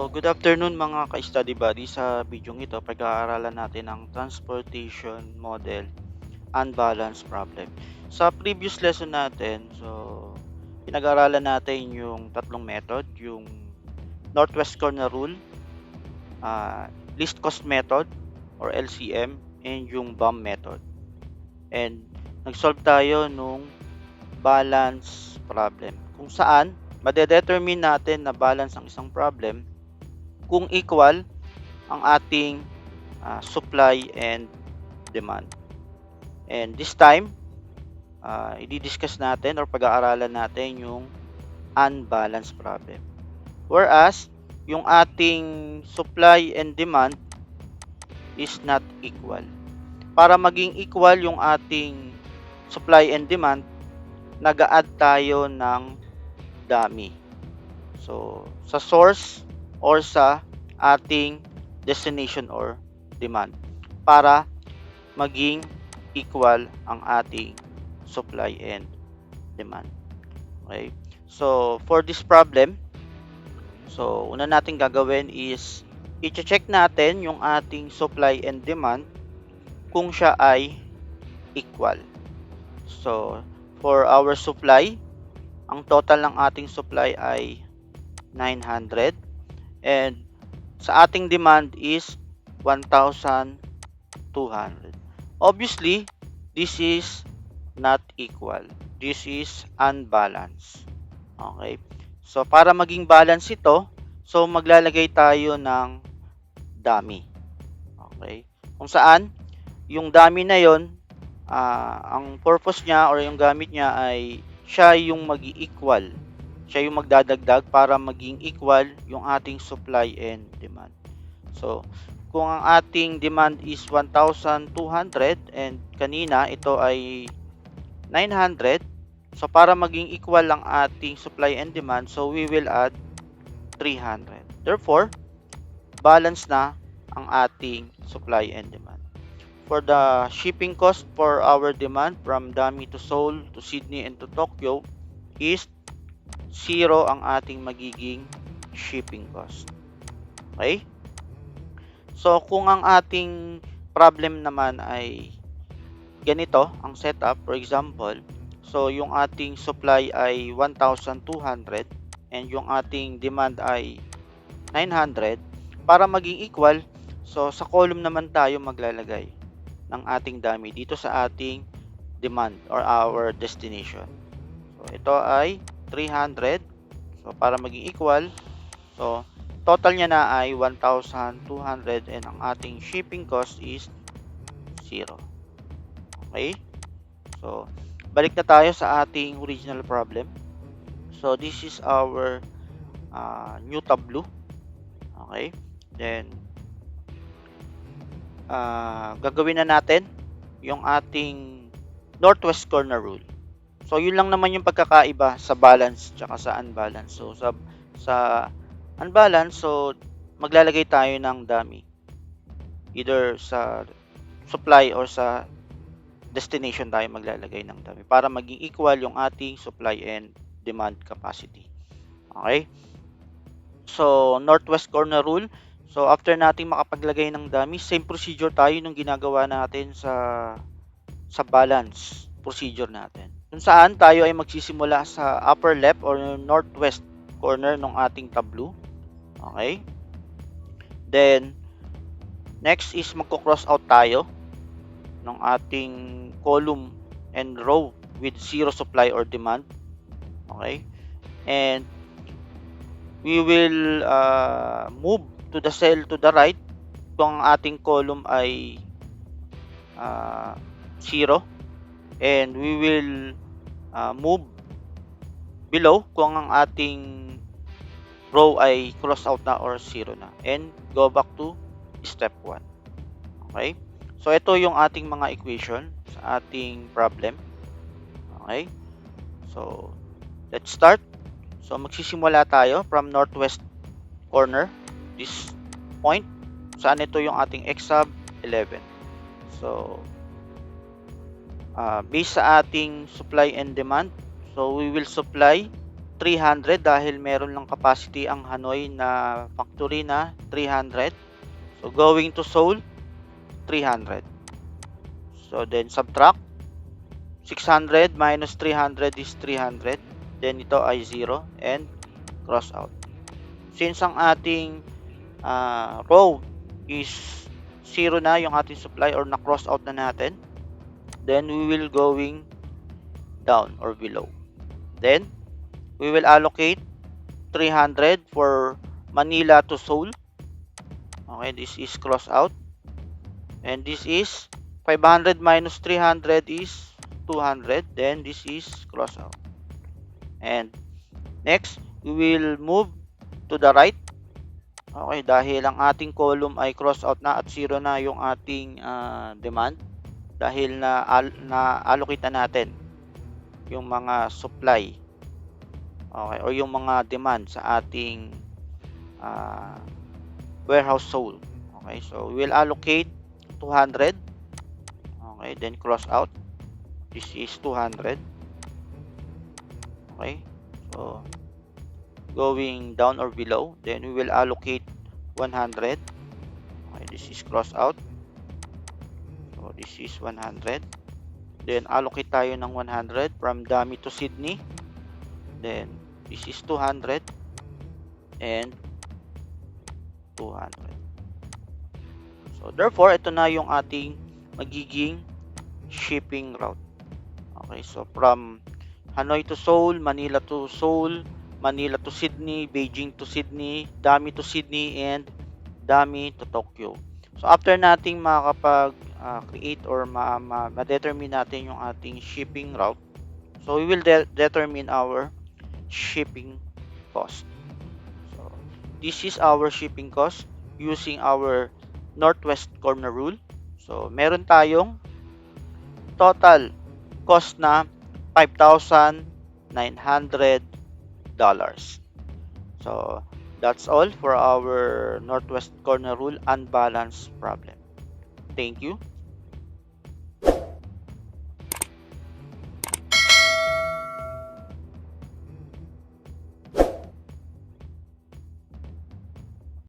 So, good afternoon mga ka-study buddy. Sa video ito, pag-aaralan natin ang transportation model unbalance problem. Sa previous lesson natin, pinag-aaralan natin yung tatlong method, yung Northwest Corner Rule, Least Cost Method or LCM, and yung BOM method. And nag-solve tayo nung balance problem, kung saan madedetermine natin na balance ang isang problem kung equal ang ating supply and demand. And this time, i-discuss natin or pag-aaralan natin yung unbalanced problem. Whereas, yung ating supply and demand is not equal. Para maging equal yung ating supply and demand, nag-a-add tayo ng dummy. So, sa source or sa ating destination or demand para maging equal ang ating supply and demand. Okay? So, for this problem, una natin gagawin is i-check natin yung ating supply and demand kung siya ay equal. So, for our supply, ang total ng ating supply ay 900 and sa ating demand is 1,200. Obviously, this is not equal. This is unbalanced. Okay? So, para maging balance ito, maglalagay tayo ng dummy. Okay? Kung saan, yung dummy na yon, ang purpose niya or yung gamit niya ay siya yung mag-equal. Siya yung magdadagdag para maging equal yung ating supply and demand. So, kung ang ating demand is 1,200 and kanina ito ay 900, so para maging equal ang ating supply and demand, so we will add 300. Therefore, balance na ang ating supply and demand. For the shipping cost for our demand from Dami to Seoul to Sydney and to Tokyo is 0 ang ating magiging shipping cost. Okay? So, kung ang ating problem naman ay ganito, ang setup, for example, so yung ating supply ay 1,200 and yung ating demand ay 900, para maging equal, so sa column naman tayo maglalagay ng ating dami dito sa ating demand or our destination. So, ito ay 300. So, para maging equal, so, total niya na ay 1,200 and ang ating shipping cost is 0. Okay? So, balik na tayo sa ating original problem. So, this is our new tableau. Okay? Then, gagawin na natin yung ating Northwest Corner Rule. So, yun lang naman yung pagkakaiba sa balance tsaka sa unbalance. So, sa unbalance, so, maglalagay tayo ng dummy. Either sa supply or sa destination tayo maglalagay ng dummy para maging equal yung ating supply and demand capacity. Okay? So, Northwest Corner Rule. So, after nating makapaglagay ng dummy, same procedure tayo nung ginagawa natin sa balance procedure natin. Kung saan tayo ay magsisimula sa upper left or northwest corner ng ating tableau. Okay? Then, next is magko-cross out tayo ng ating column and row with zero supply or demand. Okay? And we will move to the cell to the right kung ang ating column ay 0 and we will move below kung ang ating row ay cross out na or 0 na and go back to step 1. Okay? So, ito yung ating mga equation sa ating problem. Okay? So, let's start. So, magsisimula tayo from northwest corner, this point, saan ito yung ating x sub 11. So, based sa ating supply and demand, so we will supply 300 dahil meron lang capacity ang Hanoi na factory na 300. So going to Seoul, 300. So then subtract 600 minus 300 is 300. Then ito ay 0 and cross out. Since ang ating row is 0 na yung ating supply or na-cross out na natin, then we will going down or below. Then we will allocate 300 for Manila to Seoul. Okay, this is cross out. And this is 500 minus 300 is 200. Then this is cross out. And next, we will move to the right. Okay, dahil ang ating column ay cross out na at 0 na yung ating demand. Dahil na-allocate na natin yung mga supply. Okay, o yung mga demand sa ating warehouse Seoul. Okay, so we will allocate 200. Okay, then cross out. This is 200. Okay, so going down or below, then we will allocate 100. Okay, this is cross out. So this is 100. Then allocate tayo ng 100 from Dami to Sydney. Then this is 200 and 200. So therefore, ito na yung ating magiging shipping route. Okay, so from Hanoi to Seoul, Manila to Seoul, Manila to Sydney, Beijing to Sydney, Dami to Sydney, and Dami to Tokyo. So after nating makapag-create or ma-determine natin yung ating shipping route, so we will determine our shipping cost. So this is our shipping cost using our northwest corner rule. So meron tayong total cost na $5,900. So that's all for our northwest corner rule unbalanced problem. Thank you.